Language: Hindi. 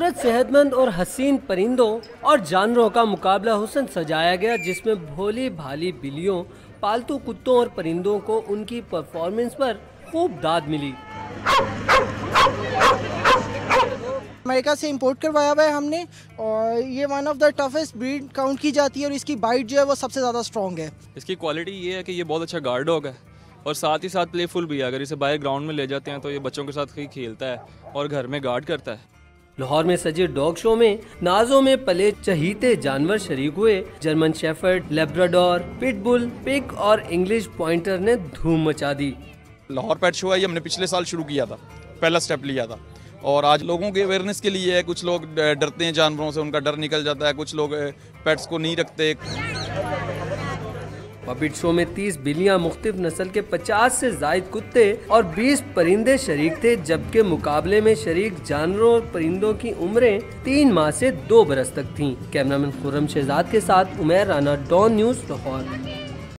खूबसूरत, सेहतमंद और हसीन परिंदों और जानवरों का मुकाबला हुस्न सजाया गया, जिसमें भोली भाली बिल्लियों, पालतू कुत्तों और परिंदों को उनकी परफॉर्मेंस पर खूब दाद मिली। अमेरिका से इंपोर्ट करवाया हुआ है हमने, और ये one of the toughest breed count की जाती है और इसकी बाइट जो है वो सबसे ज़्यादा स्ट्रॉन्ग है। इसकी क्वालिटी ये है कि ये बहुत अच्छा गार्ड डॉग है और साथ ही साथ प्लेफुल भी है। अगर इसे बाहर ग्राउंड में ले जाते हैं तो ये बच्चों के साथ कहीं खेलता है और घर में गार्ड करता है। लाहौर में सजे डॉग शो में नाजों में पले चहीते जानवर शरीक हुए। German shepherd, Labrador, pitbull, pig और इंग्लिश पॉइंटर ने धूम मचा दी। लाहौर पेट शो है, ये हमने पिछले साल शुरू किया था, पहला स्टेप लिया था और आज लोगों के अवेयरनेस के लिए है। कुछ लोग डरते हैं जानवरों से, उनका डर निकल जाता है, कुछ लोग पेट्स को नहीं रखते। पपिट शो में 30 बिल्लियां, मुख्तलिफ नस्ल के 50 से जायद कुत्ते और 20 परिंदे शरीक थे, जबकि मुकाबले में शरीक जानवरों और परिंदों की उम्रें 3 माह से 2 बरस तक थीं। कैमरामैन खुर्रम शहजाद के साथ उमैर राना, डॉन न्यूज़, लाहौर।